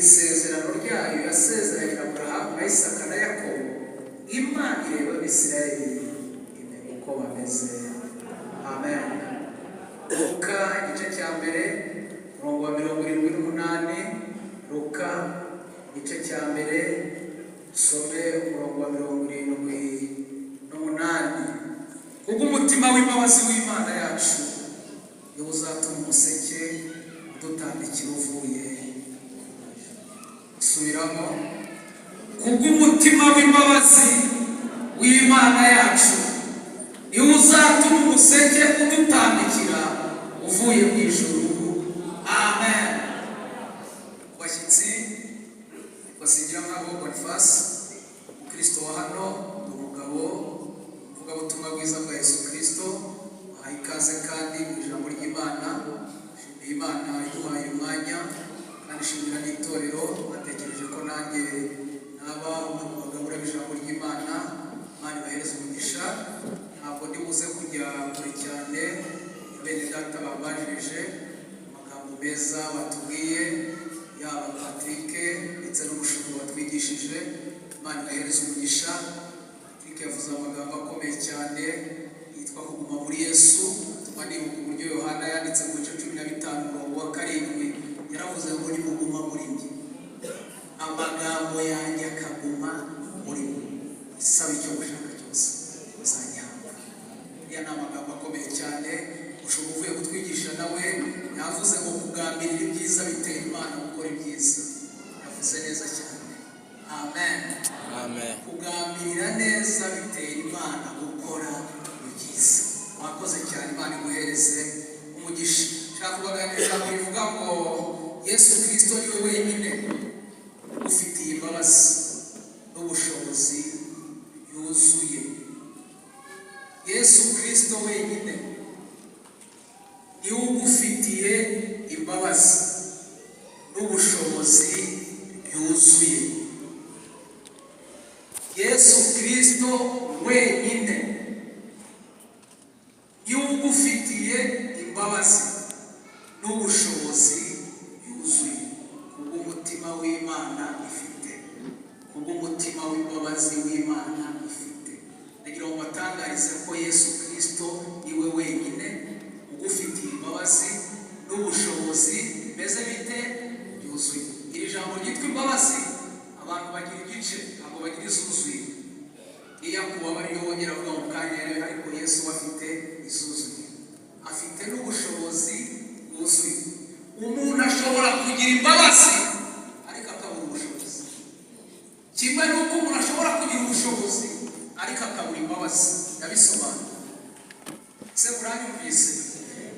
isezerano ryayo yasezeranye Aburahamu na Isaka na Yakobo, Imana ireba Abisirayeli imenya uko bameze. Amen. Luka igice cya mbere umurongo wa 78, Luka igice cya mbere some umurongo wa 78. Kubw'umutima w'imbabazi w'Imana yacu niwo uzatuma umuseke udutambikira uvuye. Subiramo. Kubw'umutima w'imbabazi w'Imana yacu niwo uzatuma umuseke udutambikira uvuye mu ijuru. Amen. Bashyitsi basigira nk'abo Boniface Kristo wa hano, umugabo uvuga ubutumwa bwiza bwa Yesu Kristo, aha ikaze kandi mu ijambo ry'Imana. Imana iduhaye umwanya kandi shimira n'itorero batekereje ko nanjye naba umugabura w'ijambo ry'Imana. Imana ibahereze umugisha. Ntabwo ndi buze kujya kure cyane, bene data babajije amagambo meza batubwiye, yaba Patrick ndetse n'umushumba watwigishije. Imana ibahereze umugisha. Patrick yavuze amagambo akomeye cyane yitwa kuguma muri Yesu. Twanibuka uburyo Yohana yanditse mu gice 15:7 yaravuze ngo ni kuguma muri njye, amagambo yanjye akaguma muri mwe, isaba icyo gushaka cyose uzanyamba. Ya ni amagambo akomeye cyane. Ushobora uvuye kutwigisha nawe yavuze ngo kugambirira ibyiza bitera Imana gukora ibyiza. Yavuze neza cyane. Amen. Amen. Kugambirira neza bitera Imana gukora ibyiza. Wakoze cyane. Imana iguhereze umugisha. Shaka kubaganiriza bivuga ngo Yesu Kristo niwe wenyine ufitiye imbabazi n'ubushobozi yuzuye. Yesu Kristo wenyine niwe ugufitiye imbabazi n'ubushobozi yuzuye. Yesu Kristo wenyine niwe ugufitiye imbabazi n'ubushobozi yuzuye. Kubw'umutima w'Imana ifite, kubw'umutima w'imbabazi w'Imana ifite. Nagira ngo batangarize ko Yesu Kristo niwe wenyine ugufitiye imbabazi n'ubushobozi bimeze bite? Yuzuye. Iri jambo ryitwa imbabazi abantu bagira igice, ntabwo bagira izuzuye. Iya kuba bariyo wongera kuvuga mu kanya, ariko Yesu afite izuzuye, afite n'ubushobozi bwuzuye. Umuntu ashobora kugira imbabazi ariko akabura ubushobozi, kimwe n'uko umuntu ashobora kugira ubushobozi ariko akabura imbabazi. Ndabisobanura. Se muranyumvise?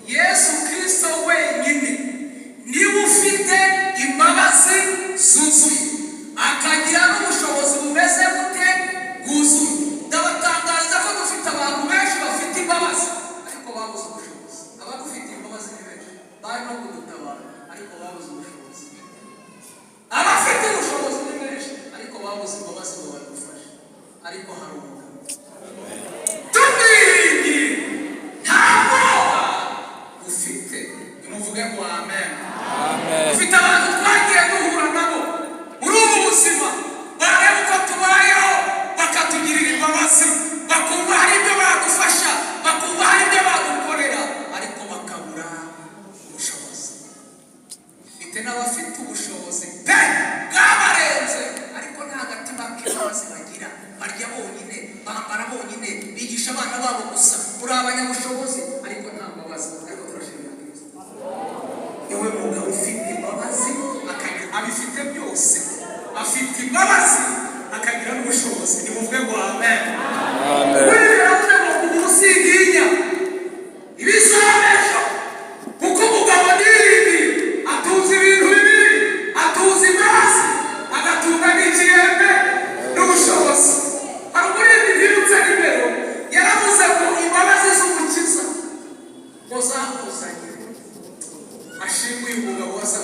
Yesu Kristo wenyine niwe ufite imbabazi zuzuye, akagira n'ubushobozi bumeze gute? Bwuzuye. Ndabatangariza ko dufite abantu benshi bafite imbabazi ariko babuze ubushobozi. Abafite imbabazi ni benshi, bari no kudutabara ariko babuze ubushobozi. Abafite ubushobozi ni benshi ariko babuze imbabazi ngo badufashe. Ariko hari umugabo tubwirigi ntabwo ufite. Nimuvuge ngo amen. Amen. Ufite abantu twagiye duhura nabo muri ubu buzima, bareba uko tubayeho bakatugirira imbabazi, bakumva hari ibyo badufasha, bakumva hari ibyo badukorera, ariko bakabura ubushobozi. Ufite n'abafite ubushobozi pe bwabarenze ariko nta gatima k'imbabazi bagira. Barya bonyine, bambara bonyine, bigisha abana babo gusa. Uri abanyabushobozi ariko nta mbabazi. Ariko turashimira Kristo. Niwe mugabo ufite imbabazi, akagira abifite byose. Afite imbabazi akagira n'ubushobozi. Nimuvuge ngo amen. Amen. Uravuga ngo umusiginya ibizabesho kuko umugabo n'irindi atuzi ibintu bibiri, atuzi imbabazi agatunga n'ikirembe n'ubushobozi. Hari umurindi ntirutse nimero yaravuze ngo imbabazi z'umukiza ngo zakuzanye. Ashimwe uyu mugabo wasa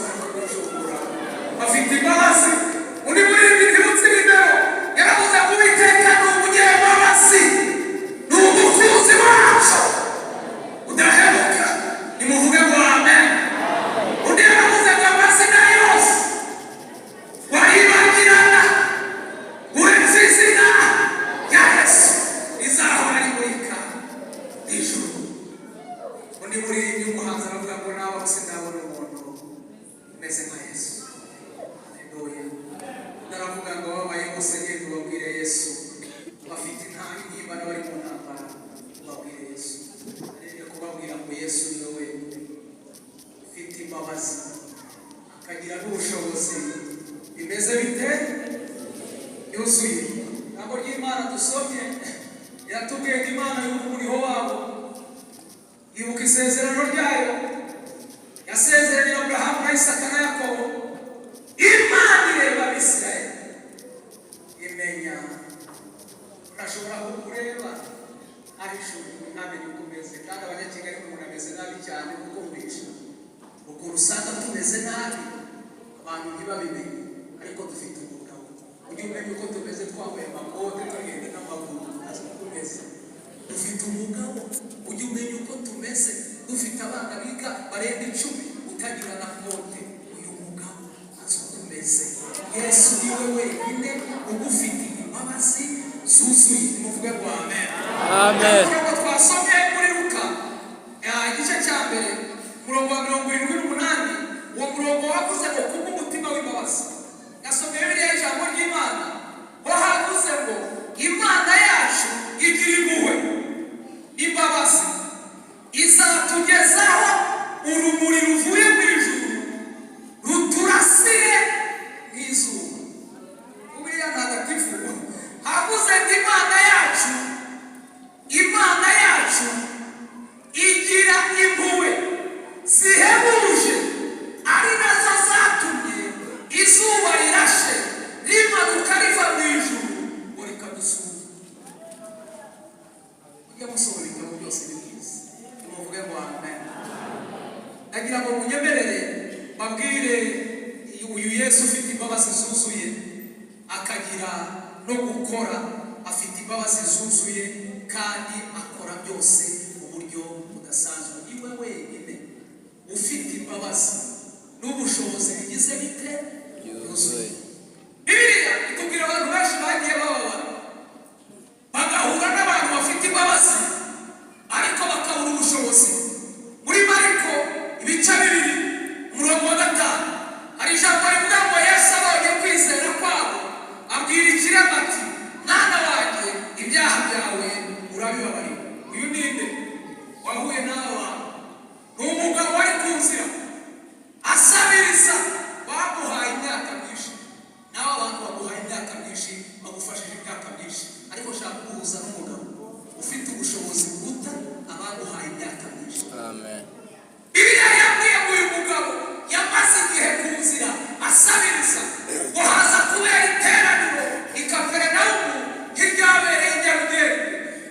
imbabazi akagira n'ubushobozi bimeze bite yuzuye. Ntabwo ry'Imana dusomye yatubwiye ko Imana yumva umuriho wabo, yibuka isezerano ryayo yasezeranye na Aburahamu na Isaka na Yakobo. Imana ireba Abisirayeli imenya urashobora kureba arishuri ntabwo ukomeze, kandi abanyakigali umuntu ameze nabi cyane kuko mbica ukuntu usanga tumeze nabi abantu ntibabimenye, ariko dufite umugabo ujye umenya uko tumeze, twambaye amakote tugenda n'amaguru tumeze. Dufite umugabo ujye umenya uko tumeze, dufite abana biga barenga 10 utagira na kote. Uyu mugabo azi uko tumeze. Yesu niwe wenyine ugufite imbabazi zuzuye. Muvuge ngo amen. Amen. Twasomye muri Luka igice cya mbere umurongo wa 78, uwo murongo wavuze ngo kubw'umutima w'imbabazi. Nasomye Bibiliya ijambo ry'Imana ho havuze ngo Imana yacu igira impuhwe imbabazi, izatugezaho urumuri ruvuye mu ijuru ruturasire nk'izuba. Buriya ntagatifu havuze ngo Imana yacu igira impuhwe zihebuje, ari nazo zatumye izuba rirashe rimanuka riva mu ijuru ngo rikadusura. Ujya musohora ibitabo byose ni byiza, tumuvuge ngo amen. Nagira ngo munyemerere babwire uyu Yesu ufite imbabazi zuzuye, akagira no gukora, afite imbabazi zuzuye kandi akora byose mu buryo budasanzwe. Niwe wenyine ufite imbabazi n'ubushobozi bigize bite yuzuye. Bibiliya itubwira abantu benshi bagiye bababara bagahura n'abantu bafite imbabazi ariko bakabura ubushobozi. Muri Mariko ibice 2 umurongo wa 5 hari ijambo rivuga ngo Yesu abonye kwizera kwabo abwira ikirema ati, mwana wanjye ibyaha byawe urabibabariwe. Uyu ninde wahuye n'aba? Ni umugabo wari ku nzira asabiriza, bamuhaye imyaka myinshi. Nawe abantu baguhaye imyaka myinshi, bagufashije imyaka myinshi, ariko shaka guhuza n'umugabo ufite ubushobozi buruta abaguhaye imyaka myinshi. Amen. Bibiliya yabwiye uyu mugabo yamaze igihe ku nzira asabiriza ngo haza kubera iteraniro i Kaperinawumu nk'iryabereye i Nyarugenge.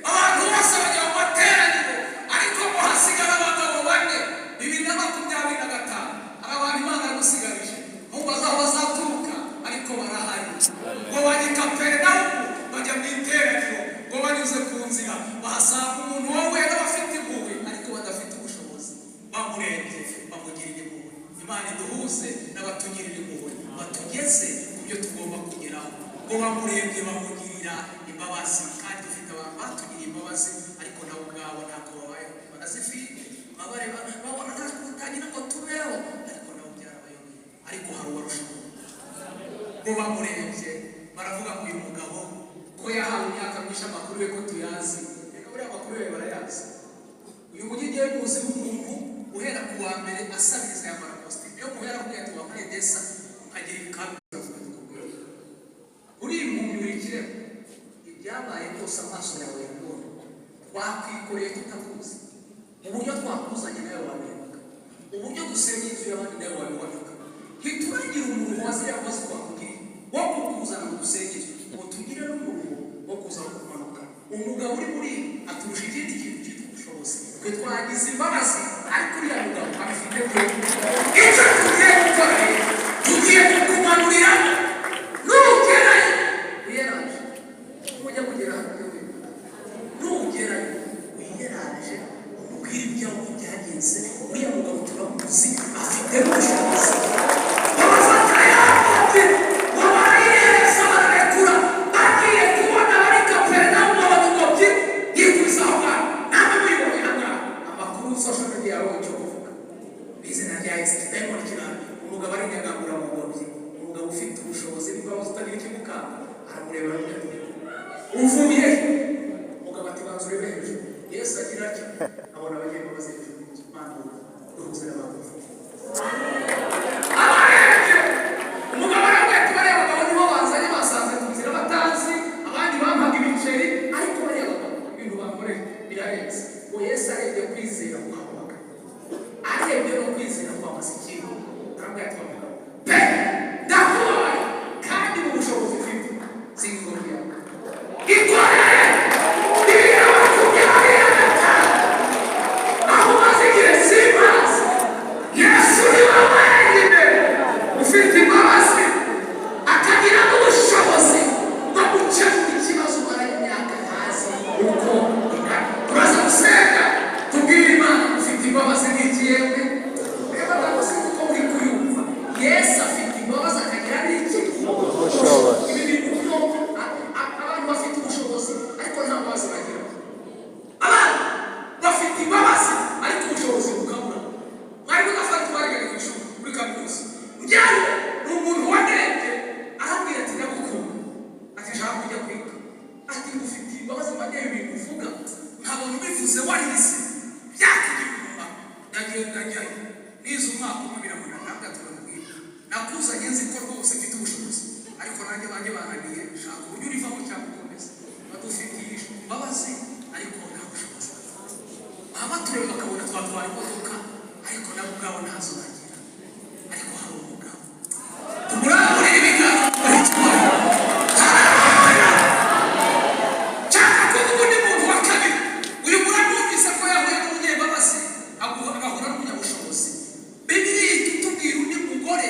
Abantu bose bajya mu materaniro, ariko ngo hasigara abagabo 4. 2025 hari abantu Imana yagusigarije, ntubaze aho bazaturuka ariko barahari. Ngo bajya i Kaperinawumu bajya mu iteraniro, ngo banyuze ku nzira bahasanga umuntu wowe n'abafite impuhwe ariko badafite ubushobozi. Bamurebye bamugirira impuhwe. Imana iduhuze n'abatugirira impuhwe, batugeze ku byo tugomba kugeraho. Ngo bamurebye bamugirira imbabazi, kandi dufite abantu batugiriye imbabazi ariko nabo ubwabo ntabwo babayeho, barazifite babareba babona natwe tutagira ngo tubeho, ariko nabo byarabayobeye. Ariko hari uwarushaho. Ngo bamurebye baravuga ngo uyu mugabo ko yahawe imyaka myinshi, amakuru ye ko tuyazi, reka buriya amakuru ye barayazi. Uyu mujyi ugiye kuzi umuntu uhera ku wa mbere asabiriza ya marakositi, niyo muhera kubwira ati wambaye desa ukagira ibikabi uri impumyi uri ikirego. Ibyabaye rwose amaso yawe yabona, twakwikoreye tutakuzi. Mu buryo twakuzanye nawe wabirebaga, uburyo dusenya inzu y'abandi nawe wabibonaga. Ntituragira umuntu wazira yakoze twakugiriye wo kukuzana ngo dusengere, ngo tugire n'umuntu wo kuza kumanuka. Umugabo uri muri aturusha ikindi kintu cyitwa ubushobozi. Twe twagize imbabazi ariko uriya mugabo abifite byo. Icyo tugiye gukora tugiye kukumanurira nugerayo uyeraje. Ujya kugera nugerayo uyeraje umubwire ibyawe byagenze. Uriya mugabo turamuzi afite ubushobozi. Isn't watwara imodoka ariko nabo ubwabo ntazo bagira, ariko hari umugabo tumurangurira ibiganza cyangwa ko ubundi muntu wa kabiri uyu muramwumvise ko yahuye n'umunyembabazi agahura n'umunyabushobozi. Bibiliya itubwira undi mugore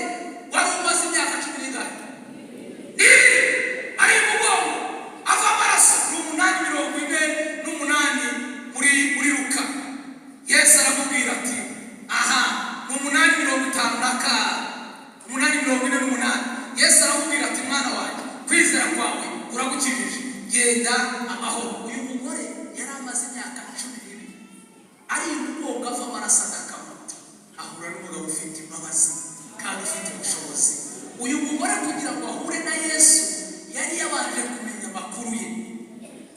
wari umaze imyaka 10 ari mugongo ava amaraso ni 848 muri Luka. Yesu aramubwira ati aha ni 848. Yesu aramubwira ati mwana wanjye kwizera kwawe kuragukijije, genda amahoro. Uyu mugore yari amaze imyaka 12 ari mugongo ava amaraso adakamuta, ahura n'umugabo ufite imbabazi kandi ufite ubushobozi. Uyu mugore kugira ngo ahure na Yesu yari yabanje kumenya amakuru ye.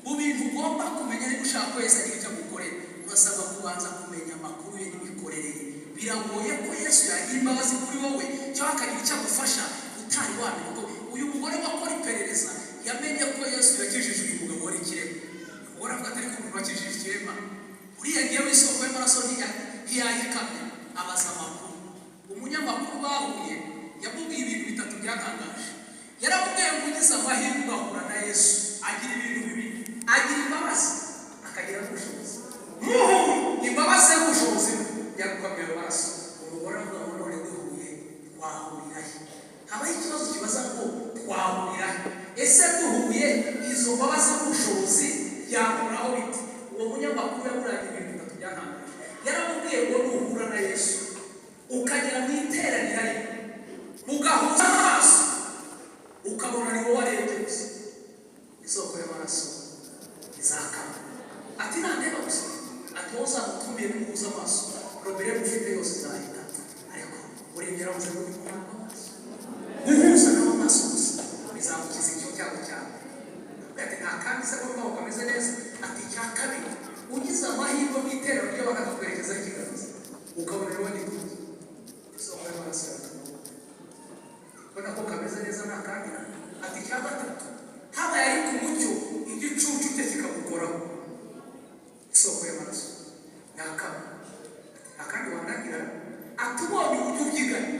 Mu bintu ugomba kumenya ari gushaka Yesu agira icyo agukorera, urasabwa kubanza kumenya amakuru ye n'imikorere ye. Biragoye ko Yesu yagira imbabazi kuri wowe cyangwa akagira icyo agufasha utari wamenya ko uyu mugore wakora iperereza yamenye ko Yesu yakijije uyu mugabo wari ikirema. Umugore avuga atari ko umuntu wakijije ikirema uriya ngiye w'isoko y'amaraso ntiyayikamya, abaza amakuru. Umunyamakuru bahuye yamubwiye ibintu bitatu byatangaje. Yaramubwiye ngo ugize amahirwe ugahura na Yesu agira ibintu bibiri: agira imbabazi akagira n'ubushobozi. Imbabazi n'ubushobozi yagukamira amaraso. Umugore avuga ngo none duhuye twahurira he? Habaho ikibazo kibaza ngo twahurira he? Ese duhuye izo mbabazi n'ubushobozi byahuraho bite? Uwo munyamakuru yamuraga ibintu bitatu byatangaje. Yaramubwiye ngo nuhura na Yesu ukagera mu iteraniro ye mugahuza amaso ukabona ni wowe warebye gusa, isoko y'amaraso izakama. Ati nandeba gusa, ati wowe uzamutumiye n'umuhuza amaso robere mufite yose izahita, ariko urengera muze no bikuramo amaso guhuza n'abo amaso gusa bizamukiza icyo cyago cyane. Ati nta kandi se ko mbaho kameze neza. Ati icya kabiri ugize amahirwe mu iteraniro ry'abantu bakakwerekeza ikiganza ukabona ni wowe n'ikuza, isoko y'amaraso ubona ko kameze neza nta kandi. Ati icya gatatu habaye ari ku mucyo igicucu cye kikagukoraho, isoko y'amaraso yakama. Akandi wandagira atubonye uburyo ubyigana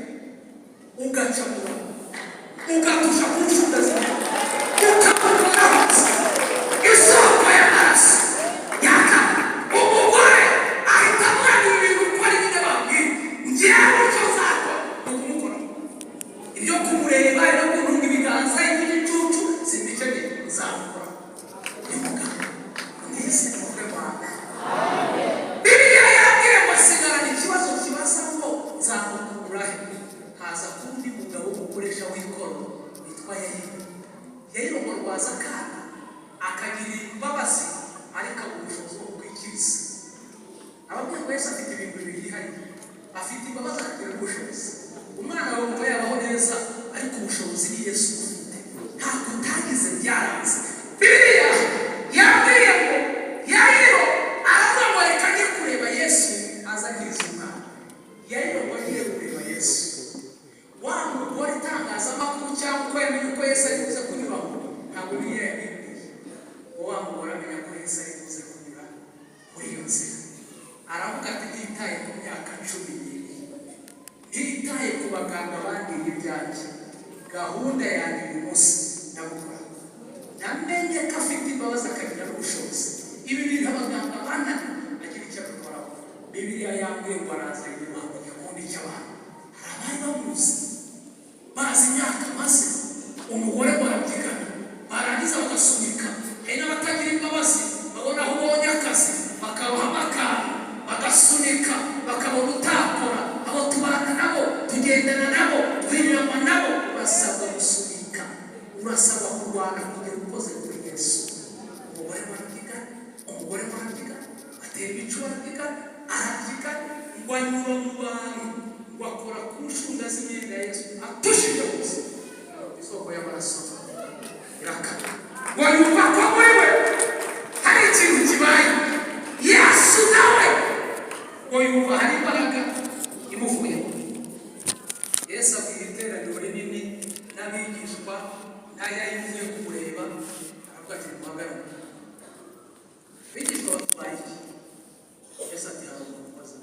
ugacamura ugatusha ku nshuda zawe ukagukoraho isoko y'amaraso yakama. Umugore ahita amurana ibintu uko ari nyine bambwira ngewe icyo nzakora ni ukumukoraho. Ibyo kumureba no kuntunga ibiganza iby'igicucu simbikeneye, nzamukora. Uyu mugabo mwese muvuge Rwanda. Bibiliya yabwiye ngo asigarana ikibazo kibaza ngo nzamukura he? Haza kundi mugabo w'umukoresha w'ikoro witwa Yayiro ngo rwaza akana akagirira imbabazi ariko abura ubushobozi bwo kwikiriza. Ababwira ko Yesu afite ibintu bibiri hano, afite imbabazi akagira ubushobozi. Umwana wawe ngo yabaho neza ariko ubushobozi ni Yesu ufite, ntabwo utagize byaranze. Bibiliya yabwiye ngo Yayiro aravuga ngo reka njye kureba Yesu aza akiriza umwana. Yayiro ngo agiye kureba Yesu, wa mugore itangazamakuru cyangwa uko yamenye uko Yesu ari buze kunyuraho ntabwo Bibiliya yabibwiye. Wa mugore amenya ko Yesu ari buze kunyura muri iyo nzira. Aravuga ati ntitaye ku myaka 12, ntitaye ku baganga bandiye ibyanjye, gahunda yanjye uyu munsi ndabukora. Namenye ko afite imbabazi akagira n'ubushobozi. Ibi bintu abaganga banani agira icyo abikoraho. Bibiliya yambwiye ngo araza inyuma mu gikundi cy'abantu. Hari abari bamuzi bazi imyaka maze umugore barabyigana barangiza bagasunika. Hari n'abatagira imbabazi babona aho ubonye akazi bakabaha amakara bagasunika bakabona utakora. Abo tubana nabo tugendana nabo twiriranywa nabo urasabwa gusunika, urasabwa kurwana kugera ukoze kuri Yesu. Umugore warabyigana atera ibicu warabyigana arabyigana ngo anyura mu bantu ngo akora ku nshunda z'imyenda ya Yesu atushije gusa, isoko y'amaraso irakama. Ngo yumva ko muri we hari ikintu kibaye. Yesu nawe ngo yumva hari imbaraga imuvuyeho. Yesu abwira iteraniro rinini n'abigishwa n'ayayivuye kumureba aravuga ati muhagarare. Bigishwa batwaye iki? Yesu ati hari umuntu ubaza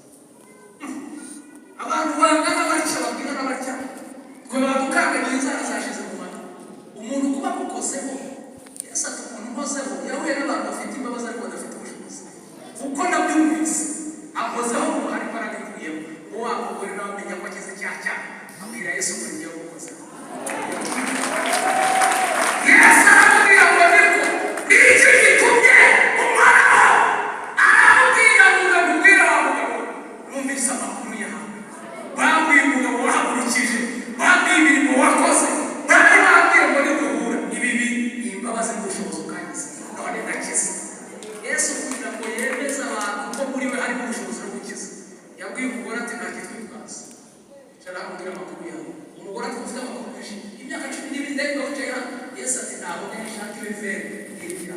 nabonesha kivere hirya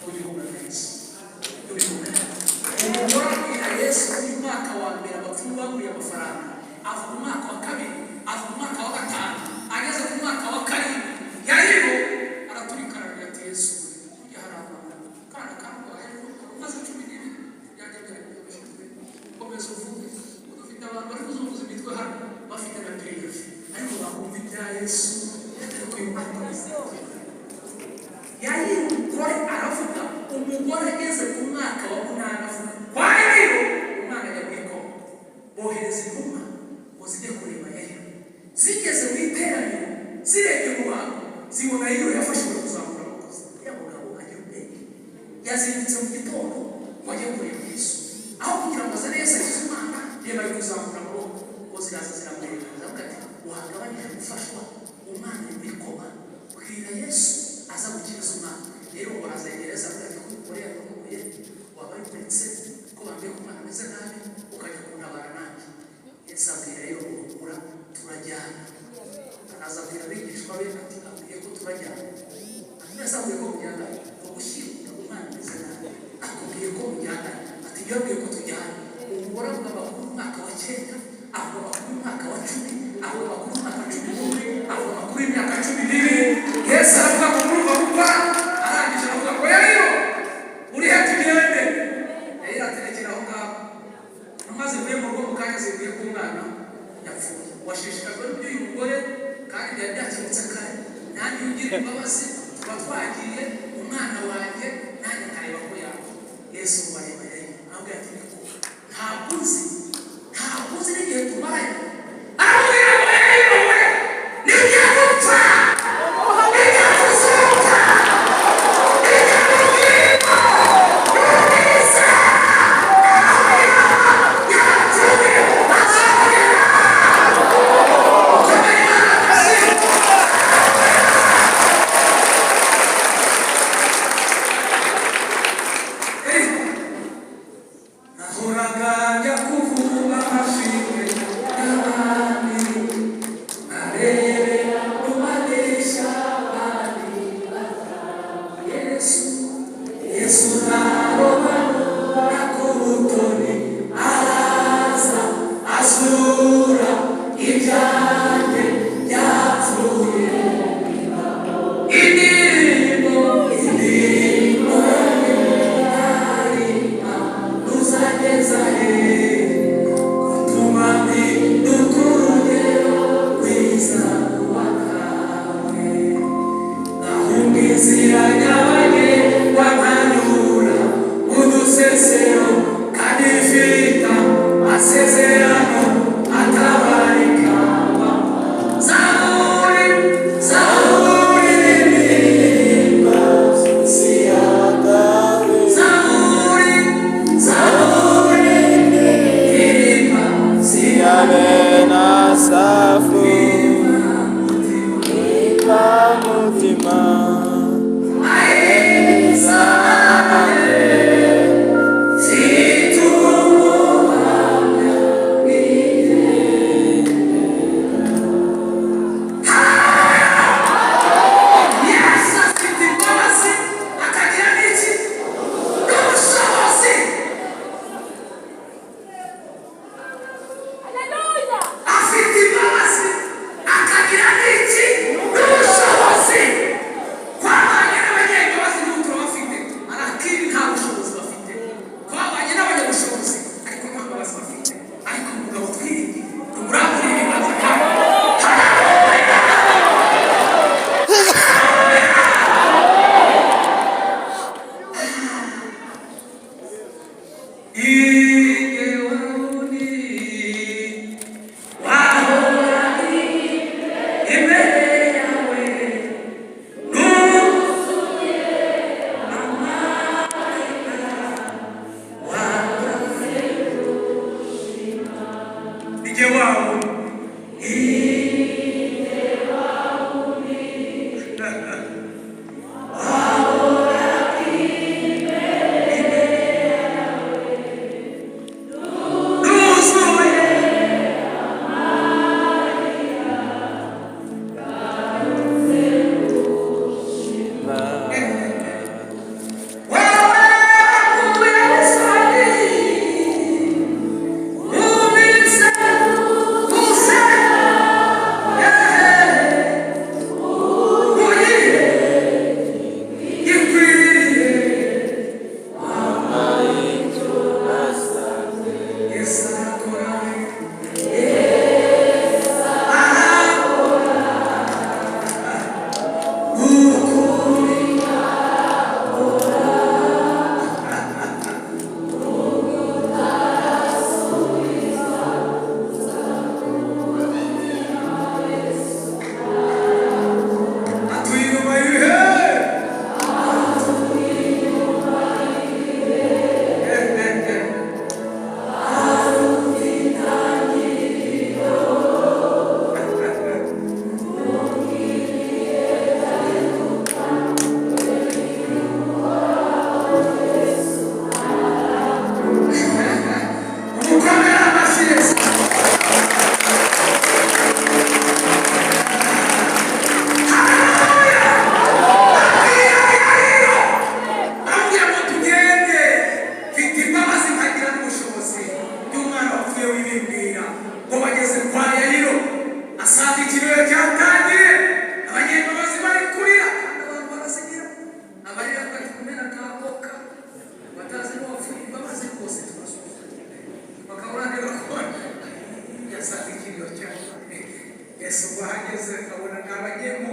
ugihuga Yesu umugore Yesu mu mwaka wa mbere abapfumu baguye amafaranga avuga umwaka wa kabiri avuga umwaka wa gatanu ageze ku mwaka wa karindwi Yairo araturikana ati Yesu yaharamba kana umaze 12 yajya komeza uvuge udufite abantu bari kuzunguza imitwe hano bafite na period ariko bakumva ibya Yesu Yairo umugore aravuga umugore ageze ku mwaka wa 8 avuga kwa Yairo umwana yabwiko bohereza intumwa ngo zijye kureba Yairo zigeze mu iteraniro zirebye mu bantu zibona Yairo yafashe kuzamura amakosa yabugabo agiye ubwenge yazindutse mu gitondo wagiye kureba Yesu aho kugira ngo azane Yesu akizumana reba ari kuzamura amaboko ngo ziraza ziramureba ndavuga ati wagabanyije gufashwa umwana w'ikoma kwira Yesu aza gukiza umwana rero ngo azagereza ati kuri yakomuye wabaye ndetse ko bambiye ku mwana meze nabi ukajya kuntabara nanjye Yesu abwira rero ukura turajyana azabwira abigishwa be ati abwiye ko turajyana Yesu abwiye ko mujyana ugushyira umwana meze nabi akubwiye ko mujyana ati yabwiye ko tujyana umugore avuga bakuru umwaka wa 9 avuga bakuru umwaka wa 10 avuga bakuru umwaka wa 11 avuga bakuru imyaka 12 Yesu aravuga ko urumva gukora arangije avuga ko Yairo uri hati byende Yairo aterekera aho ngaho amaze kuye mu rugo kandi zivuye ku mwana yapfuye washishikajwe n'uyu mugore kandi byari byakemutse kare nanjye ugira imbabazi tuba twagiye umwana wanjye nanjye nkareba ko yawe Yesu bareba Yairo ahubwo ati ntabwo uzi n'igihe tumaranye arabwira ngo Yairo we nijya gupfa nijya kuzuka nijya kubwirwa neza yapfuye azongera ukamenya akazi nahoraga njya kuvuga amashimwe y'abandi narebera mu madirishya abandi Yesu narobanura ku butoni araza azura ibyanjye byapfuye indirimbo uzageza utuma mpinduka urugero rwiza wakawe ngahunga inzira nyabagendwa nkanyura udusesero kandi mfite amasezerano atabarika zaburi n'indirimbo ziyagawe zaburi n'indirimbo Siyabena safu Ipa mutima akagira n'iki n'ubushobozi kwa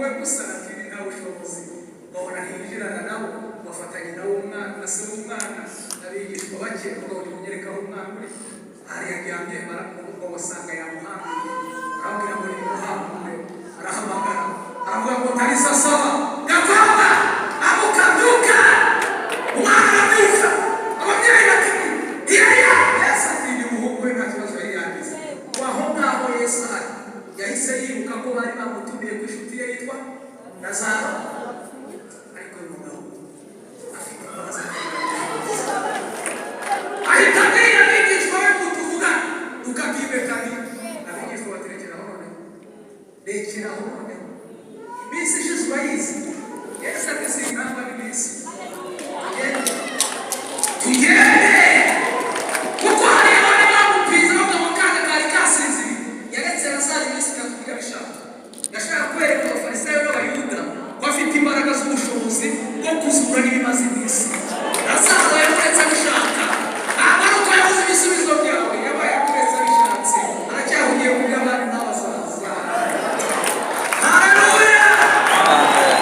we gusa lakini nawe ushobozi babona hijirana nabo bafatanye nawe umwana na se w'umwana n'abigishwa bake ngo bamwereka aho umwana uri hari yaryamye baramuko basanga yamuhambiye arabwira ngo ni muhambe arahamagara aravuga ngo tari sasaba gakobwa amukaduka umwana abyuka ababyeyi bati iya Yesu ati ni umuhungu we nta kibazo yari yagize waho ngaho Yesu ari yahise yibuka ko bari bamutumiye ku inshuti ye yitwa Lazaro ariko uyu mugabo afite amazi ahita abwira abigishwa be ngo tuvuga tukakibekani abigishwa baterekeraho none rekeraho none iminsi ishize urayizi Yesu ati singamba n'iminsi tugende kuko hari abari bamupinze bavuga ngo kaga kari kasinziriye yaretse Lazaro iminsi itatu kugira bishaka yashaka kwereka abafarisayo n'abayuda ko afite imbaraga z'ubushobozi bwo kuzura n'ibimaze iminsi Lazaro yamuretse abishaka ntabwo ari uko yabuze ibisubizo byawe yabaye akuretse abishatse aracyahugiye kubyo abandi n'abasaza haleluya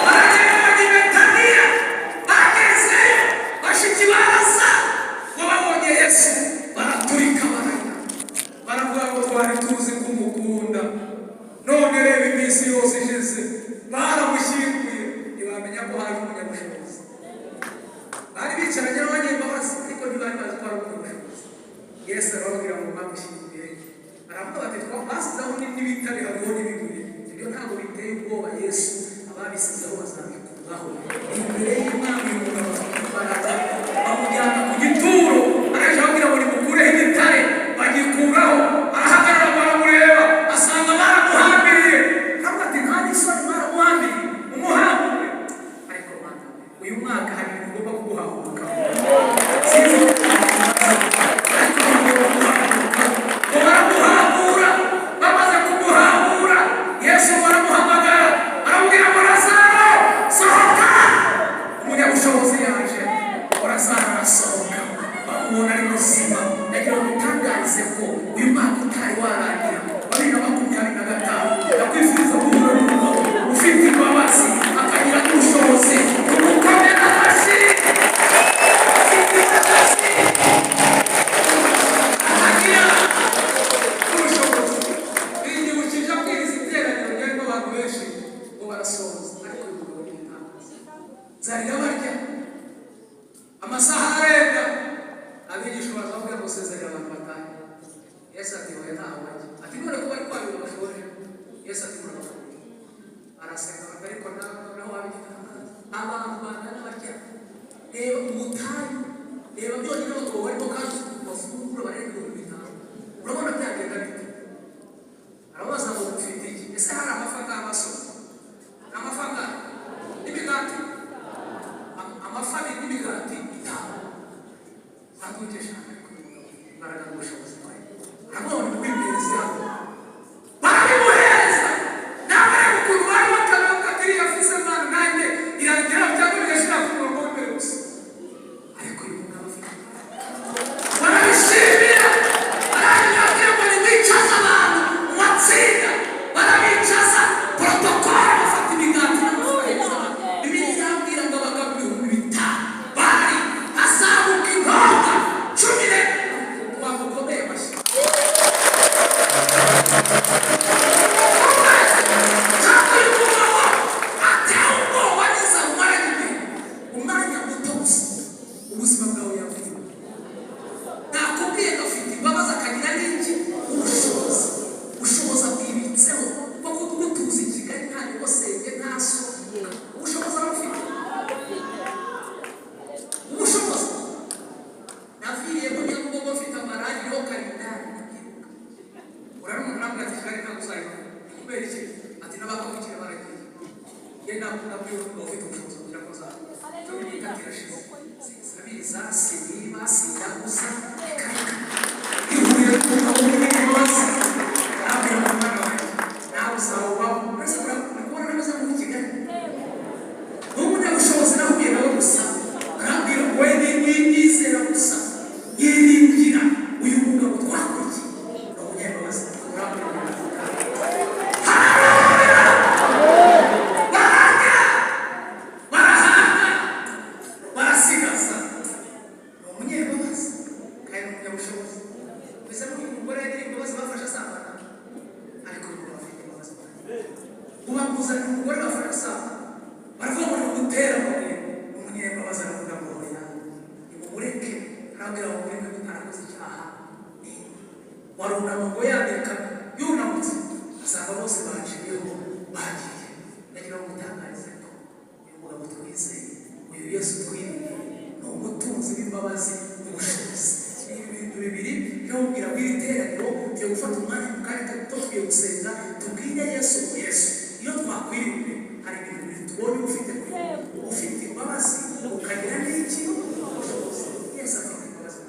baragenda i Betaniya bagezeyo bashiki baraza ngo babonye Yesu baraturika baravuga ngo twari tuzi kumukunda none reba iminsi yose ishize baramushyinguye ntibamenya ko hari umunyabushobozi bari bicaranye n'abanyembabazi ariko ntibari bazi ko hari umunyabushobozi Yesu arababwira ngo bamushyinguye aravuga bati twabasizeho n'ibitare hariho n'ibibuye ibyo ntabwo biteye ubwoba Yesu ababisizeho bazabikuraho imbere y'Imana y'umugabo imbaraga bamujyana ku gituro araje ababwira ngo nimukureho igitare bagikuraho arahagarara baramureba asanga baramuhambiriye ntabwo ati nta n'isoni baramuhambiriye umuhambire ariko Mana uyu mwaka hari ibintu ugomba kuguhaguruka baramuhambura bamaze kumuhambura Yesu baramuhamagara aramubwira ngo Lazaro sohoka umunyabushobozi yaje Lazaro arasohoka bamubona ari muzima nagira ngo utangarize ko uyu mwaka utari warangira 2025 ndakwifuriza guhura n'umugabo ufite imbabazi akagira n'ubushobozi umukomera amashyi akagira n'ubushobozi biyibukije abwiriza iteraniro ryarimo abantu benshi ngo barasohoza ariko uyu mugabo ni intangaza zarira barya amasaha arenga abigishwa bazabwira ngo sezerera abantu batahe Yesu ati hoya ntaho bajya ati none ko bari kwabira bashoje Yesu ati murabafungura araseka ariko naho wabigita abantu bangana barya reba ubutayu reba byonyine abagabo barimo kandi bafungura barenga 5,000 urabona byagenda bite arabaza ngo ufite iki ese hari amafaranga y'amasoko amafaranga n'imigati amafaranga n'imigati itanu ntakugesha imbaraga n'ubushobozi bwawe nabone kubimbereza barabimuhereza nabare ukuntu bari bakavuga kiri yafize Mana nanjye iragera cyangwa bigashira ku murongo w'imbere gusa ariko uyu mugabo afite barabishimira barabibabwira ngo nibicaza abantu mu matsinda barabicaza protokole bafata imigati n'amafaranga Bibiliya irambwira ngo abagabo 5,000 bari hazabuka intonga 10 wamukomeye amashyi ubuzima bwawe yavuye nakubwiye gafite imbabazi akagira n'iki ubushobozi bwibitseho bwo kugutuza i Kigali nta nyogosenge nta so ubushobozi arabufite ubushobozi naviriye mu Nyabugogo mfite amarangi yo kalendari urabona ntabwo ati Kigali ntabwo uzayibona kubera iki ati n'abakabukira baragiye ye nabwiye ko ufite ubushobozi kugira ngo uzabe cyo bigatira shize sabiza siniba sindaguza ikarika ihuriro ry'umugabo n'imbabazi nabwiye ko nawe uzawuba uretse kubona neza muri Kigali n'umunyabushobozi nahuye nawe gusa arambwira ngo we nizera gusa yiringira uyu mugabo twakurikiye n'umunyambabazi urambwira warunama ngo yandika yunamutse asanga bose baciyeho bagiye. Ndagira ngo utangarize ko uyu mugabo twizeye, uyu Yesu twiriye, ni umutunzi w'imbabazi n'ubushobozi. Ibintu bibiri byongera bw'iri teraniro byo gufata umwanya mu kanya gato tugiye gusenga tubwire Yesu ngo Yesu iyo twakwiriwe hari ibintu bibiri tubonye ufite imbabazi ukagira n'iki ubushobozi. Yesu afite imbabazi,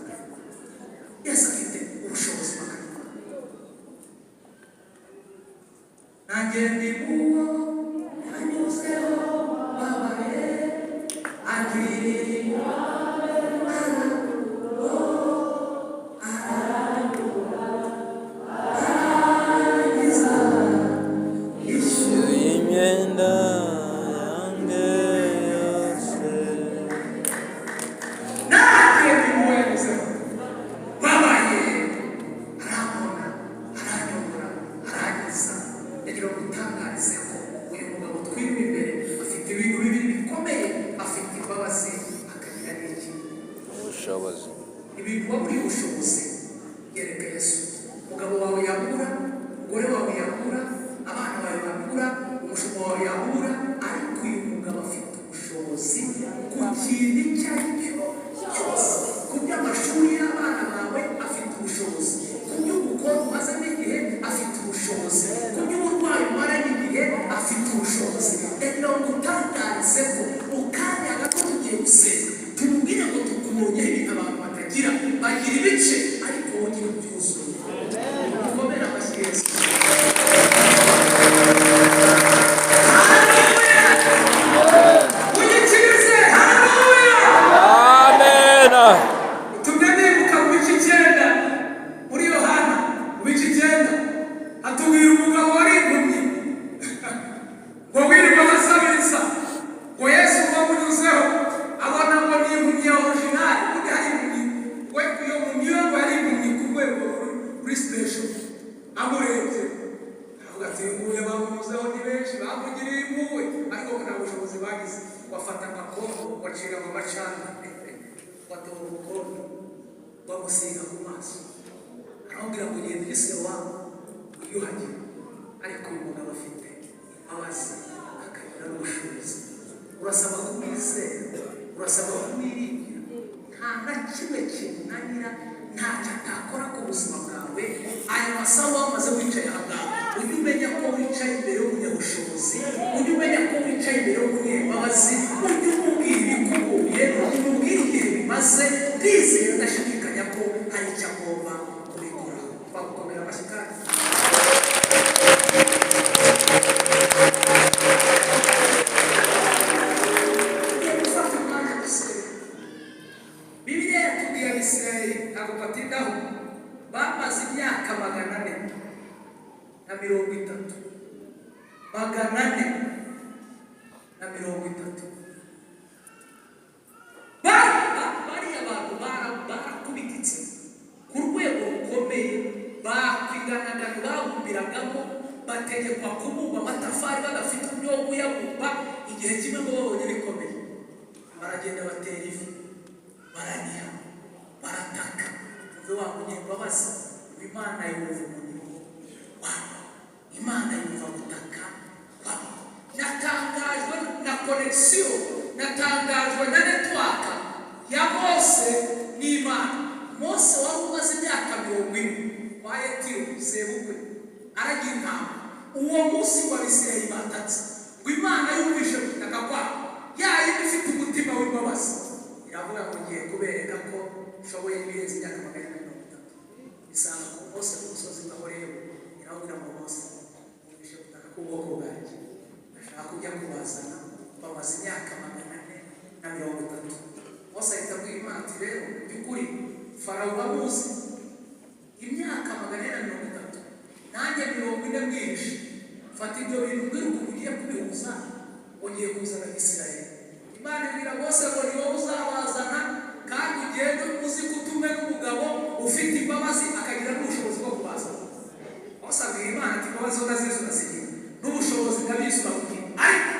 Yesu afite ubushobozi makanya. Nanjye ndi uwo anyuzeho babaye agiriye ibintu waburi ubushobozi. Yereka Yesu umugabo wawe yabura, umugore wawe yabura, abana bawe yabura, umushumba wawe yabura, ariko uyu mugabo afite ubushobozi ku kintu icyo ari cyo cyose. Ku by'amashuri y'abana bawe afite ubushobozi, ku by'ubukode umazemo igihe afite ubushobozi, ku by'uburwayi umaranye igihe afite ubushobozi. Ndagira ngo utangarize ko mu kanya gato tugiye gusenga tumubwire ngo tukumurunyeho ibintu abantu batagira, bagira ibice ariko wongere byuzuye. Mukomere amashyi Yesu. Uyikirize haleluya. Amen. Tugenebuka mu bice 9 muri Yohana, mu bice 9 atubwira umugabo wari impumyi ngo wirirwa asabiriza ngo Yesu bamunyuzeho abona ngo ni impumyi ya original, undi hari impumyi we iyo mpumyi ngo yari impumyi ku rwego kuri station. Amurebye avuga ati nguye bamunyuzeho ni benshi bamugiriye impuhwe ariko nta bushobozi bagize. Wafata agakondo wacira mu macana watora urukondo bamusiga ku maso aramubwira ngo ugende ugise wawe uyuhagire. Ariko uyu mugabo afite imbabazi akagira n'ubushobozi. Urasaba kumwizera, urasaba kumwiringira, nta na kimwe kimunanira, ntacyo atakora ku buzima bwawe. Aya masaha wamaze wicaye aha ngaha ujye umenya ko wicaye imbere y'umunyabushobozi, ujye umenya ko wicaye imbere y'umunyembabazi, ujye umubwira ibikugoye, umubwire igihe bimaze. Ndizera ndashidikanya ko hari icyo agomba kubikora. Twagukomera amashyi kandi Bibiliya yatubwiye Abisirayeli ntabwo batindaho bamaze imyaka 430 bariya abantu barakubititse ku rwego rukomeye, bakwiganaga babumbiragamo, bategekwa kubumba amatafari badafite uburyo bwo kuyabumba. Igihe kimwe ngo babonye bikomeye baragenda batera ivu baraniha barataka. Uve wa munyembabazi Imana yumva umurimo wabo, Imana yumva gutaka wabo. Natangajwe na connection, natangajwe na network ya Mose n'Imana. Mose wari umaze imyaka 40 kwa Yetiro sebukwe aragira intama. Uwo munsi wa Isirayeli batatse ngo Imana yumvishe gutaka kwabo, yayi ifite umutima w'imbabazi. Iravuga ngo ngiye kubereka ko ushoboye ibirenze imyaka 130. Isanga ku Mose ku musozi wa Horebu, iravuga ngo Mose yumvishe gutaka k'ubwoko bwanjye, ashaka kujya kubazana bamaze imyaka 430. Mose ahita abwira Imana ati rero by'ukuri Farawo bamuzi imyaka 430 nanjye 40 mwihishe, fata ibyo bintu mwiruka ugiye kubihuza ugiye kuzana Isirayeli. Imana ibwira Mose ngo ni wowe uzabazana kandi ugende uzi kutume n'umugabo ufite imbabazi akagira n'ubushobozi bwo kubazana. Mose abwira Imana ati imbabazi unazizi unazigira n'ubushobozi ndabizi urabubwira, ariko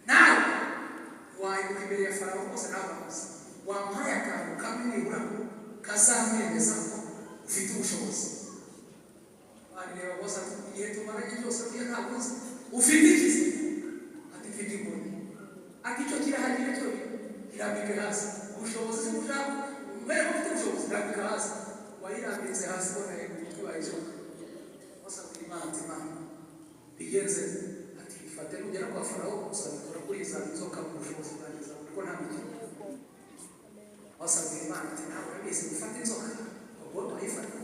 nawe wayibuka imbere ya Farawo. Mose nawe wamuhaye akantu kamwe nibura kazamwemeza ko ufite ubushobozi bareba bose igihe tumaranye cyose kuya ntabuze ufite ikizi ati mfite inkoni ati icyo kirahagije cyo irambike hasi ubushobozi bushaka mbere ufite ubushobozi irambike hasi wayirambitse hasi bona umutwe wayizoka bose ati Imana bigenze ati ifate kugera kwa Farawo usabikora kuri za nzoka mu bushobozi bwangiza kuko nta mikino wasabye Imana ati ntabwo nabise gufata inzoka ubwo bayifata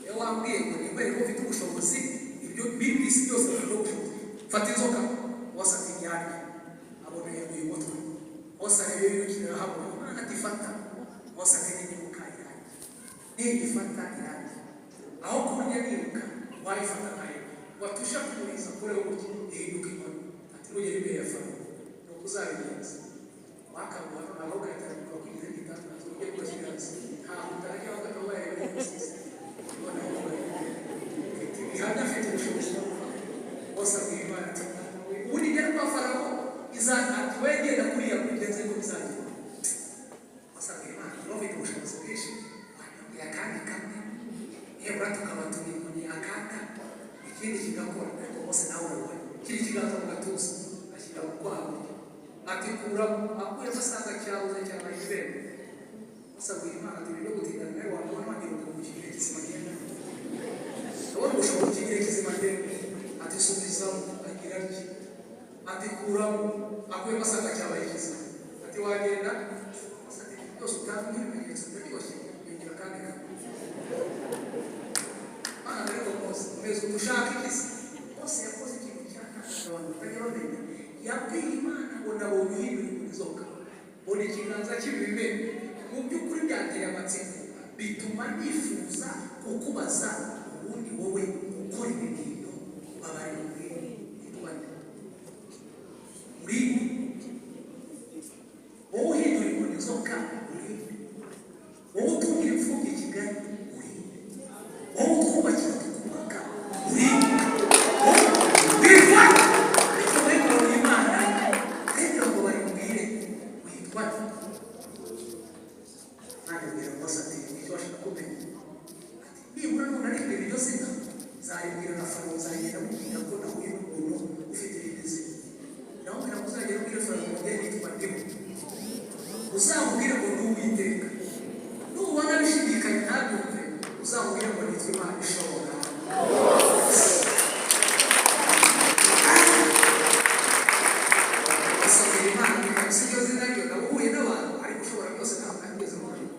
iyo wambwiye ngo nimbere ko ufite ubushobozi ibyo bibisi byose bifite ubushobozi fata inzoka wasabye inyanya abona yaguye umutwe wasabye yirukira hamwe Imana ati fata wasabye n'inyuka irangi n'igifata irangi aho kurya niruka wayifata nayo watusha kumuriza kure ubuki ihinduka inkoni ati rugere imbere ya Farawo no kuzabigenza wakabuhano naho gatangira kugira igitangazo cyo gushyiraza nta utarajya bakaba yari umusizi ubona ko ihana afite ubushobozi bose bw'Imana uri ngera kwa Farawo izana twegera kuri ya kugenze ko bizagira bose bw'Imana bafite ubushobozi bwinshi ya kandi kamwe yebra tukabatuni muri akaka ikindi kigakora ariko bose nawe wowe kiri kiganza mu gatuza ashyira mu kwawe atikura akuye masanga cyabuze cyane ibere usabwe Imana tubiro gutingana nawe wabona wagira ngo mukigire kisimagenda abone ushobora kigire kisimagenda atisubiza agira iki atikura akuye masanga cyabaye kiza ati wagenda asati byose utamwe ibimenyetso byose bigira kandi Mana rero bose meze ushaka ikisi bose yakoze ikintu cyane abantu batajya yabwiye Imana ngo nabonye uhindura inzoka bone ikiganza cy'ibimene mu by'ukuri byateye amatsiko bituma nifuza kukubaza ubundi wowe ukora ibintu babari muri wowe uhindura inzoka uri wowe utungira imfubyi Kigali uri wowe utwubakira tukubaka uri uzamubwire ngo nduwiteka nubona bishidikanya ntabyumve uzamubwire ngo nitwe Imana ishobora asabira Imana bikabisa iryo zina ryo nabuhuye n'abantu ariko ushobora byose ntabwo ageze mu rwego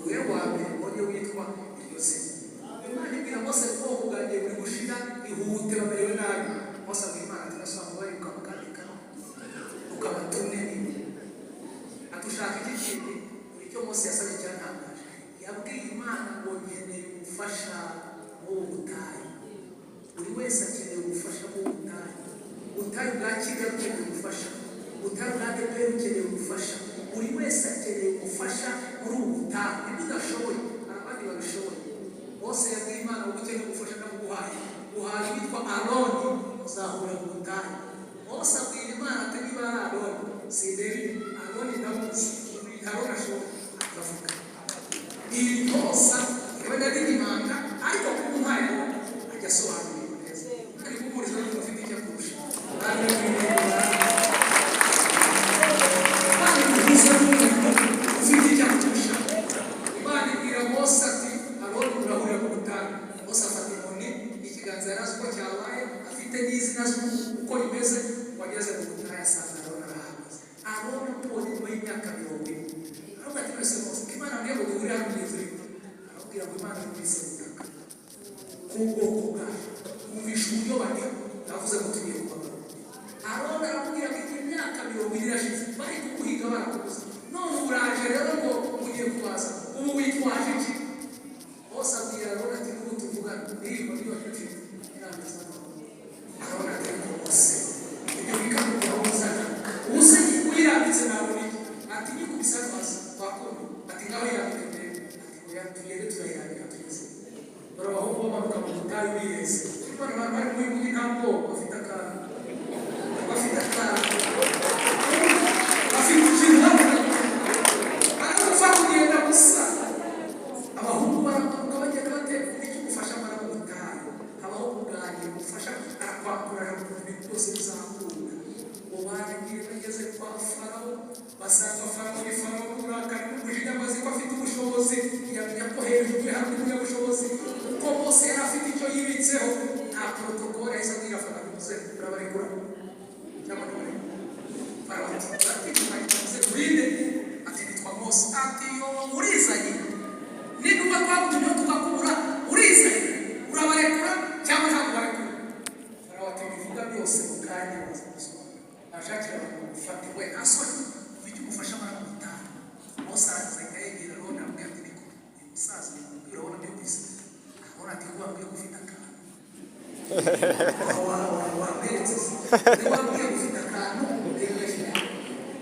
uwe wa mbere mbonye witwa iryo zina Imana ibwira Mose ko ubwanjye buri gushira ihute bamerewe nabi Mose abwira Imana ati nasanga bari ukabakandika ukabatumwe atushaka iki kintu icyo Mose yasabye cyatangaje yabwiye Imana ngo nkeneye ubufasha mu butayu buri wese akeneye ubufasha mu butayu ubutayu bwa Kigali ukeneye ubufasha ubutayu bwa Debere ukeneye ubufasha buri wese akeneye ubufasha muri ubu butayu ibyo udashoboye abandi babishoboye Mose yabwiye Imana ngo ukeneye ubufasha ndabuguhaye uhaye witwa Aroni uzahura mu butayu Mose abwira Imana ati niba ari Aroni sindebe Aroni ndamuzi Aroni ashobora akavuga itosa yabona n'imanga ariko kumuhaye ajya asobanura neza ari kumuriza ngo afite icyo kurusha kandi ufite icyo kurusha Imana ibwira Mose ati Aroni urahurira mu butayu Mose afata inkoni ikiganza yari azi uko cyabaye afite n'izina uko rimeze wageze mu butayu asanga Aroni ubonye nyuma y'imyaka 20 aravuga ati wese Mose Imana niyo ngo duhurira hano neza arabwira ngo Imana yumvise ubutaka kubwoko bwayo kumvisha uburyo bane yavuze ngo tugiye kubabara Aroni arabwira ngo imyaka 20 irashize bari kuguhiga barakubuza none uraje rero ngo ugiye kubaza ubu witwaje iki Mose abwira Aroni ati n'ubu tuvugana niba niba nshuti irangiza Aroni ati Mose ibyo bikamubwira uzana ubusa uyirambitse nawe ati nikubisa amaso wakora ati ngaho yambitse ati tugende turayirambika tugeze barabahungu bamanuka mu butayu biyeze bari bari muri ntabwo bafite akantu bafite ikintu baragufata kugenda gusa abahungu baramuka basanga Farawo uburakari n'umujinya amaze ko afite ubushobozi, yamenya ko hejuru hari umunyabushobozi, kuko Mose yari afite icyo yibitseho. Nta protokole yahise abwira Farawo muze urabarekura cyangwa n'umurimo. Farawo ati muze urinde, ati nitwa Mose, ati yo urizanye n'intumwa twagutumye tukakubura, urizanye urabarekura cyangwa ntabwo barekura. Farawo ati bivuga byose mu kanya baza gusobanura. Nashakira gufata we asoni ufite umufasha baramutaha. Mose ahita yegera Aroni amubwira ati niko uyu musaza urabona byumvise, Aroni ati kuba mbwiye gufite akantu waberetse niba mbwiye gufite akantu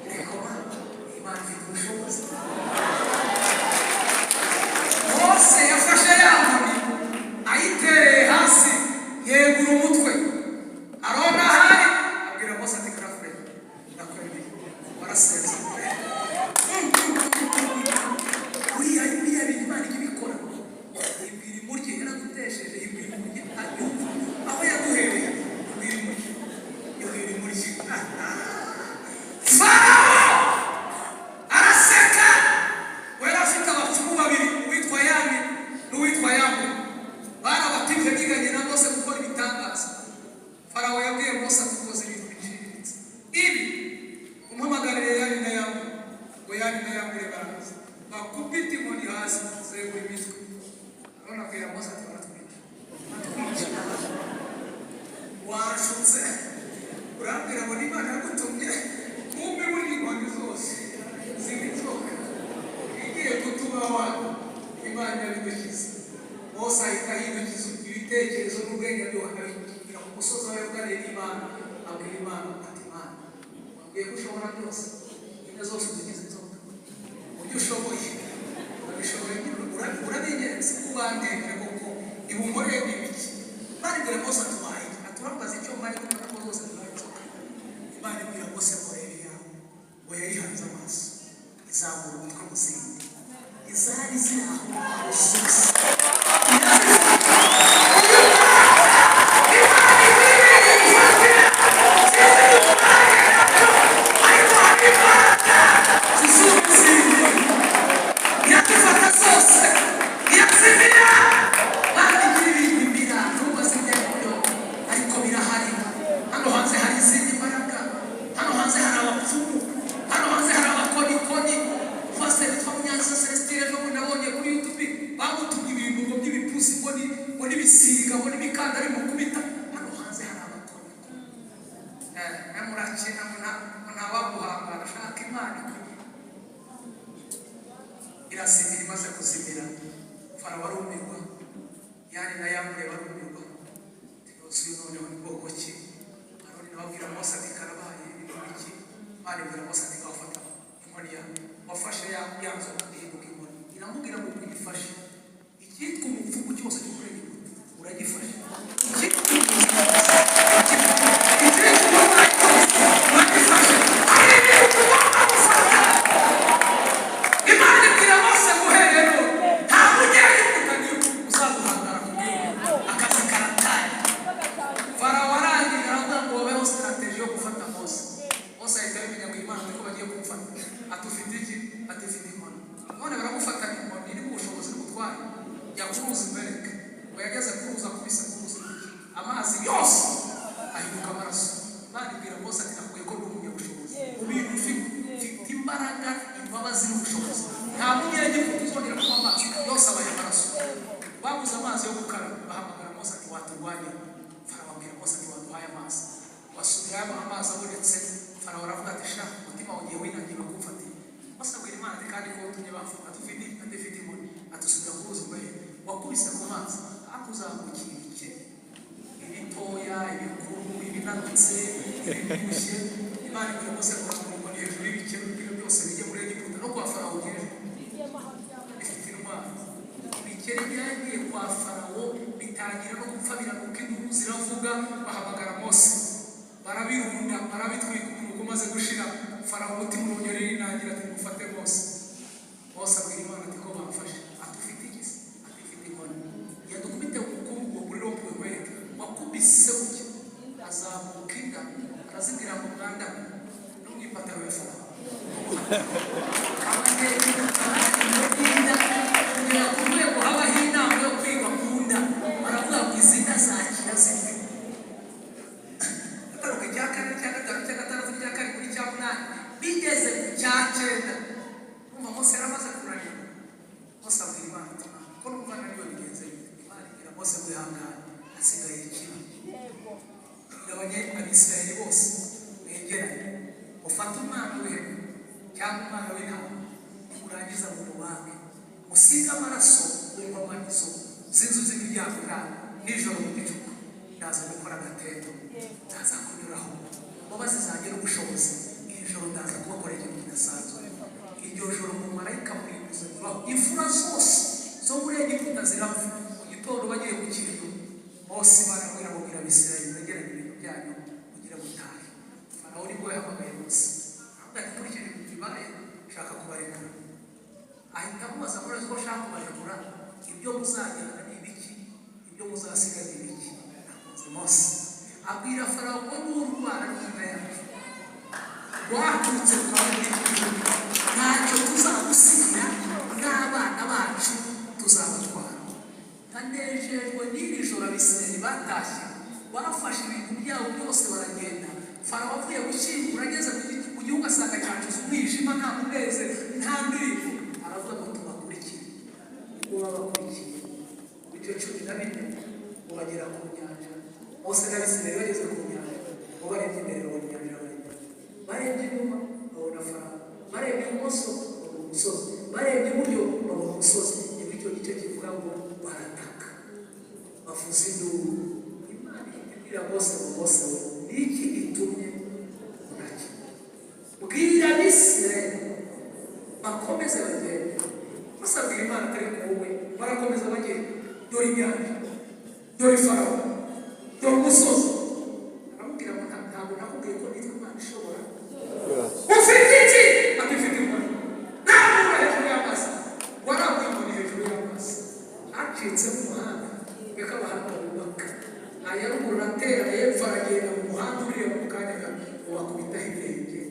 reka Imana ifite ubushobozi. Mose yafashe ya nkoni ayitereye hasi yegura umutwe. Aroni ahari abwira Mose ati karafure ndakwemeye warasenze uriya bintu Imana ibikora. Ibwira imurye yaragutesheje, ibwira imurye aho yaguhereye, ibwira imurye Farawo araseka. Wari afite abapfumu babiri, uwitwa Yane n'uwitwa Yamu, barabatiganyiganye na Mose gukora ibitangaza. Farawo yabwiye Mose akoze ibintu biciriritse ibi, umuhamagarire Yane na Yamu ngo Yane na Yamu baraza bakubita inkoni hasi zegura imitwe. Aroni abwira Mose ati baratwita washutse urambwira ngo n'Imana yagutumye kumbe muri inkoni zose z'inzoka igiye kutubaho. Imana yabidukiza. Mose ahita yidukiza ibitekerezo n'ubwenge by'ubuhamya ku musozi wawe bwareba Imana, abwira Imana ati Imana wabwiye ko ushobora byose, inka zose uzigize inzoka, uburyo ushoboye urabishoboye, urabigeretse kubandemere kuko ibumboreye n'ibiki. Imana ibwira Mose atubaye aturabaza icyo mari kubona ko zose zibaye inzoka. Imana ibwira Mose ngo reba yawe ngo yayihanze amaso izamura umutwe mu zindi, izari ziri aho zose irasibira. Imaze kuzimira Farawo arumirwa, Yane na Yamu barumirwa. Uyu noneho ni bwoko ki? Aroni nawe abwira Mose ati karabaye iki? Imana ibwira Mose ati kawufata inkoni yawe wafashe yanzoka ihinduka inkoni. Iramubwira ngo uyifashe, icyitwa umupfumu cyose cyo kuri Egiputa uragifashe, Imana ibwira Mose ngo rero ntabwo ugera Egiputa uzaguhangara ku gihugu akazi karataye. Farawo arangiye aravuga ngo babeho strategy yo gufata Mose. Mose ahita abimenya ngo Imana niko bagiye kumufata. Atufite iki? Atifite inkoni. None baramufata inkoni iri mu bushobozi n'ubutware, yakuruza imbereke ngo yageze kuruza kubisa kuruza amazi yose ahinduka amaraso. Imana ibwira Mose ati nakwiye ko n'umunyabushobozi mu bintu ufite imbaraga, imbabazi n'ubushobozi. Nta munyagikuta uzongera kunywa amazi yose abaye amaraso. Babuze amazi yo gukaraba, bahamagara Mose ati waturwanya. Farawo abwira Mose ati waduhaye amazi. Basubirayo amazi abonetse. Farawo aravuga ati sha umutima wagiye winangira kumfatira. Mose abwira Imana ati kandi ko utumye bamfata adafite inkoni atusubira kuruza imbehe wakubise ku mazi akuzamukira ibike ibitoya, ibikuru, ibinanutse, ibibyibushye. Imana ibwira Mose ngo inkoni hejuru y'ibikeri byose bijye muri Egiputa no kwa Farawo ugere ifite intwaro. Ibikeri byagiye kwa Farawo bitangira no gupfa biranuka, indubu ziravuga. Bahamagara Mose barabirunda barabitwika, umunuko umaze gushira. Farawo umutima urongera inangira ati mufate Mose. Mose abwira Imana ati ko bamfashe atufite igisi atifite inkoni, yadukubite umukungu muri rompu wekwereke wakubise uke azamuka inda arazibwira ngo mwanda n'umwipataro ya Farawo Abisirayeli bose mwegeranye ufata umwana w'ihene cyangwa umwana w'intama urangiza mu rubange usiga amaraso y'inkomanizo z'inzu z'imiryango yawe nijoro mu gicuku ndaza gukora agatendo ndaza kunyuraho mubaze zanjye n'ubushobozi ijoro ndaza kubakorera ikintu kidasanzwe iryo joro mu marayika muribuze muraho imfura zose zo muri Egiputa zirapfa mu gitondo bagiye ku kintu bose barabwira mubwira Abisirayeli begeranye ibintu byanyu kugira mutahe Farawo nibwo yahamagaye Mose avuga ati kurikije ibintu bibaye nshaka kubarekura ahita amubaza murazi ko ashaka kubarekura ibyo muzajyana ni ibiki ibyo muzasiga ni ibiki nakunze Mose abwira Farawo ko n'urwara rw'inka yacu rwaturutse kwa ntacyo tuzagusigira n'abana bacu tuzabatwara ntanejejwe n'iri joro Abisirayeli batashye barafashe ibintu byabo byose baragenda Farawo avuye gushyingura ageze mu gihugu asanga cyacuze umwijima nta muneze nta ndirimbo aravuga ngo tubakurikire ubwo babakurikiye icyo cumi na bine ubagera ku nyanja bose n'Abisirayeli bageze ku nyanja bo barebye imbere babona inyanja barebye inyuma babona Farawo barebye ibumoso babona umusozi barebye iburyo babona umusozi nibwo icyo gice kivuga ngo barataka bavuza induru Imana ibwira Mose ngo Mose we niki gitumye unaki bwira Abisirayeli bakomeze bagende basabwira Imana atari wowe barakomeza bagenda dore inyanja dore Farawo dore umusozi aramubwira ngo ntabwo nakubwiye ko nitwa Imana ishobora ufite iki akifite inkoni ntabwo hejuru y'amazi warambuye inkoni hejuru y'amazi acitse mu muhanda reka abahanga bubaka ayaruguru atera yepfo aragenda mu muhanda ureba mu kanya bakubitaho ibirenge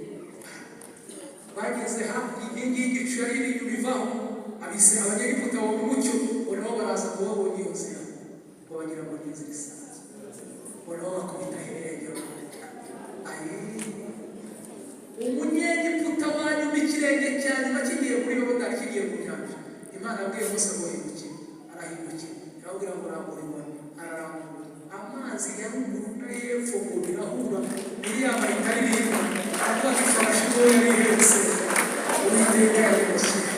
bageze hafi y'inkingi y'igicu yari iri inyuma ivaho Abanyegiputa babona umucyo nabo baraza kubabona iyo nzira ngo bagira ngo ni inzira isanzwe nabo bakubitaho ibirenge Umunyegiputa wanyuma ikirenge cyane bakigiye muri Yorodani kigiye ku nyanja Imana yabwiye Mose ngo hindukire arahindukira irabwira ngo rambura inkoni ararambura amazi ya ruguru na y'epfo ngo birahura Miriyamu ahita aririmba avuga ati ifarashi ngo yari ihetse Uwiteka yayimushyize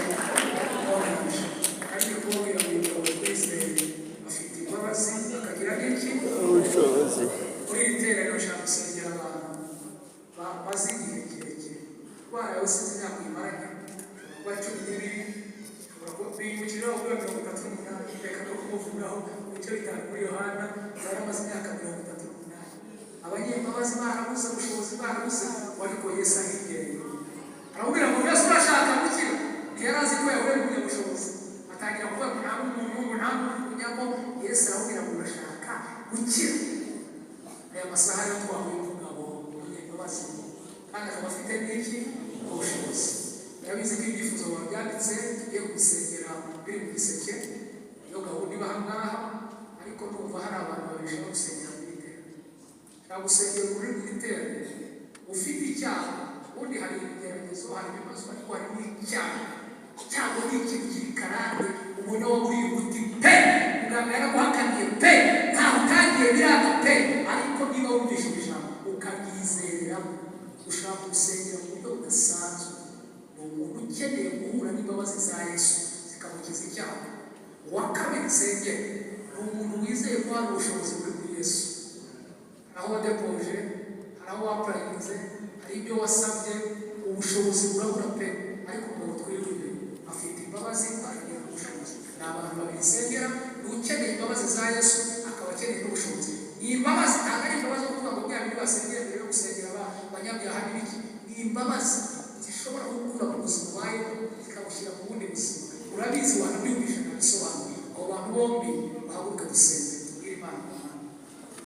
kandi kubabwira ngo umugabo w'Isirayeli afite imbabazi akagira n'iki ubushobozi muri iri teraniro nshaka gusengera abantu maze igihe kirekire indwara yose imyaka uyimaranye kuba 12 bimukiraho kuri 38 reka no kumuvuraho icyo bitanga muri Yohana yaramaze imyaka 38 abanyembabazi barabuze ubushobozi barabuze ariko Yesu ahigereye arabwira ngo Yesu urashaka gukira ntiyarazi ko yahuye n'umunyabushobozi atangira kuvuga ngo nta muntu nta munyamo Yesu arabwira ngo urashaka gukira aya masaha yo twahuye n'umugabo umunyembabazi kandi akaba afite n'iki ubushobozi yabize ko ibyifuzo babyanditse tugiye gusengera biri mu giseke iyo gahunda iba ahangaha ariko numva hari abantu babishaka gusengera muri iterambere nshaka gusengera uri mu iterambere ufite icyaha ubundi hari ibigeragezo hari ibibazo ariko hari n'icyaha cyangwa ni ikintu kiri karande ubona wo muri uti pe muganga yaraguhakaniye pe ntaho utangiye biranga pe ariko niba wumvishe ijambo ukabyizereramo ushaka gusengera mu buryo budasanzwe umuntu ukeneye guhura n'imbabazi za Yesu zikamukiza icyaha uwa kabiri nsengera ni umuntu wizeye ko hari ubushobozi buri kuri Yesu aho wadepoje hari aho wapurayinze hari ibyo wasabye ubushobozi burabura pe ariko umuntu twirinde afite imbabazi aragira ubushobozi ni abantu babiri nsengera ni ukeneye imbabazi za Yesu akaba akeneye n'ubushobozi iyi mbabazi ntabwo ari imbabazi zo kuvuga ngo mwabiri basengera mbere yo gusengera abanyabyaha n'ibiki ni imbabazi zishobora gukura mu buzima ubayeho zikabushyira mu bundi buzima urabizi wanabiyumvisha nabisobanura abo bantu bombi bahaguruka gusenga